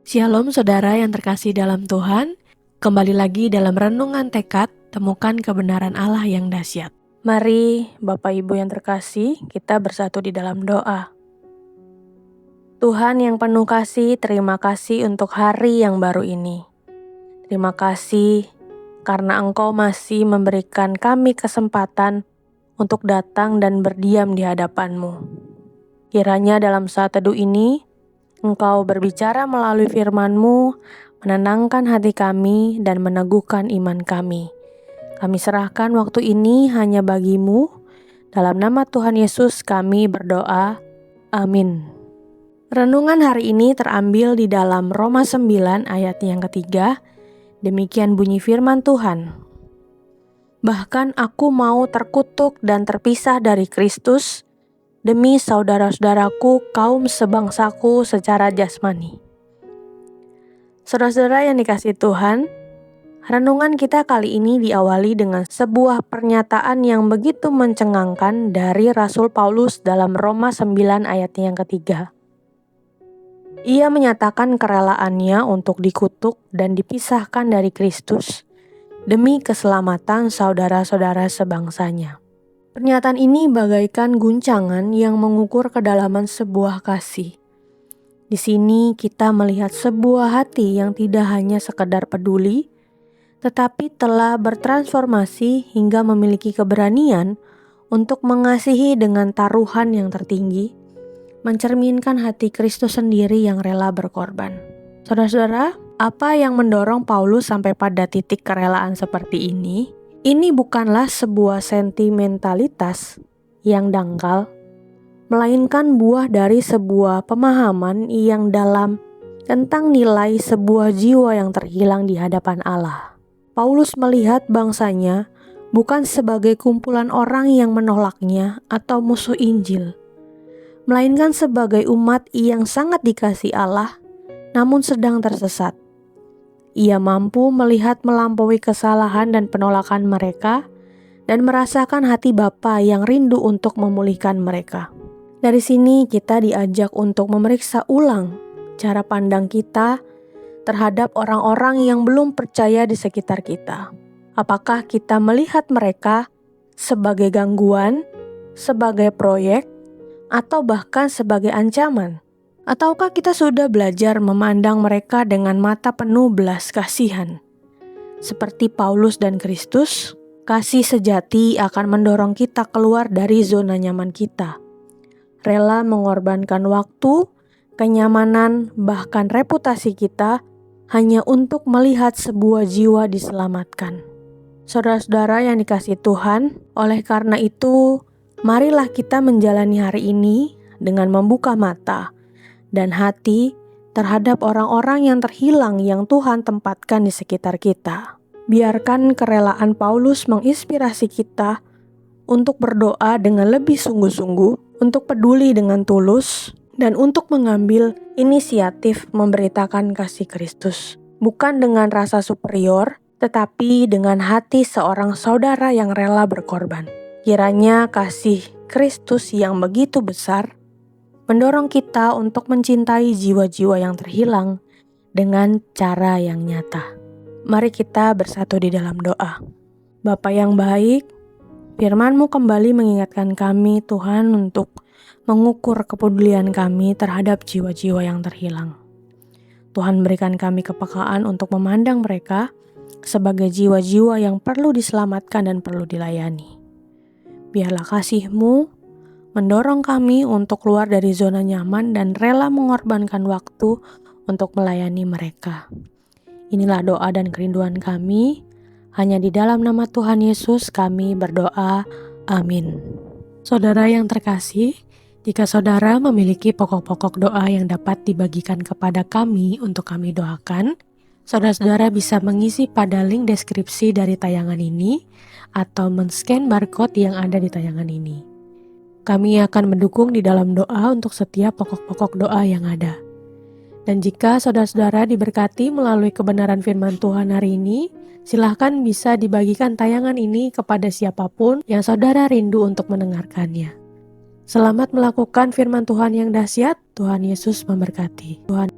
Shalom saudara yang terkasih dalam Tuhan, kembali lagi dalam renungan tekad, temukan kebenaran Allah yang dahsyat. Mari Bapak Ibu yang terkasih, kita bersatu di dalam doa. Tuhan yang penuh kasih, terima kasih untuk hari yang baru ini. Terima kasih karena Engkau masih memberikan kami kesempatan untuk datang dan berdiam di hadapan-Mu. Kiranya dalam saat teduh ini, Engkau berbicara melalui firman-Mu, menenangkan hati kami dan meneguhkan iman kami. Kami serahkan waktu ini hanya bagi-Mu. Dalam nama Tuhan Yesus kami berdoa. Amin. Renungan hari ini terambil di dalam Roma 9 ayat yang ketiga. Demikian bunyi firman Tuhan. Bahkan aku mau terkutuk dan terpisah dari Kristus, demi saudara-saudaraku kaum sebangsaku secara jasmani. Saudara-saudara yang dikasihi Tuhan, renungan kita kali ini diawali dengan sebuah pernyataan yang begitu mencengangkan dari Rasul Paulus dalam Roma 9 ayat yang ketiga. Ia menyatakan kerelaannya untuk dikutuk dan dipisahkan dari Kristus demi keselamatan saudara-saudara sebangsanya. Pernyataan ini bagaikan guncangan yang mengukur kedalaman sebuah kasih. Di sini kita melihat sebuah hati yang tidak hanya sekedar peduli, tetapi telah bertransformasi hingga memiliki keberanian untuk mengasihi dengan taruhan yang tertinggi, mencerminkan hati Kristus sendiri yang rela berkorban. Saudara-saudara, apa yang mendorong Paulus sampai pada titik kerelaan seperti ini? Ini bukanlah sebuah sentimentalitas yang dangkal, melainkan buah dari sebuah pemahaman yang dalam tentang nilai sebuah jiwa yang terhilang di hadapan Allah. Paulus melihat bangsanya bukan sebagai kumpulan orang yang menolaknya atau musuh Injil, melainkan sebagai umat yang sangat dikasihi Allah, namun sedang tersesat. Ia mampu melihat melampaui kesalahan dan penolakan mereka dan merasakan hati Bapa yang rindu untuk memulihkan mereka. Dari sini kita diajak untuk memeriksa ulang cara pandang kita terhadap orang-orang yang belum percaya di sekitar kita. Apakah kita melihat mereka sebagai gangguan, sebagai proyek, atau bahkan sebagai ancaman? Ataukah kita sudah belajar memandang mereka dengan mata penuh belas kasihan? Seperti Paulus dan Kristus, kasih sejati akan mendorong kita keluar dari zona nyaman kita. Rela mengorbankan waktu, kenyamanan, bahkan reputasi kita hanya untuk melihat sebuah jiwa diselamatkan. Saudara-saudara yang dikasihi Tuhan, oleh karena itu, marilah kita menjalani hari ini dengan membuka mata dan hati terhadap orang-orang yang terhilang yang Tuhan tempatkan di sekitar kita. Biarkan kerelaan Paulus menginspirasi kita untuk berdoa dengan lebih sungguh-sungguh, untuk peduli dengan tulus, dan untuk mengambil inisiatif memberitakan kasih Kristus. Bukan dengan rasa superior, tetapi dengan hati seorang saudara yang rela berkorban. Kiranya kasih Kristus yang begitu besar mendorong kita untuk mencintai jiwa-jiwa yang terhilang dengan cara yang nyata. Mari kita bersatu di dalam doa. Bapa yang baik, firman-Mu kembali mengingatkan kami Tuhan untuk mengukur kepedulian kami terhadap jiwa-jiwa yang terhilang. Tuhan berikan kami kepekaan untuk memandang mereka sebagai jiwa-jiwa yang perlu diselamatkan dan perlu dilayani. Biarlah kasih-Mu mendorong kami untuk keluar dari zona nyaman dan rela mengorbankan waktu untuk melayani mereka. Inilah doa dan kerinduan kami. Hanya di dalam nama Tuhan Yesus kami berdoa. Amin. Saudara yang terkasih, jika saudara memiliki pokok-pokok doa yang dapat dibagikan kepada kami untuk kami doakan, saudara-saudara bisa mengisi pada link deskripsi dari tayangan ini atau men-scan barcode yang ada di tayangan ini. Kami akan mendukung di dalam doa untuk setiap pokok-pokok doa yang ada. Dan jika saudara-saudara diberkati melalui kebenaran firman Tuhan hari ini, silahkan bisa dibagikan tayangan ini kepada siapapun yang saudara rindu untuk mendengarkannya. Selamat melakukan firman Tuhan yang dahsyat. Tuhan Yesus memberkati. Tuhan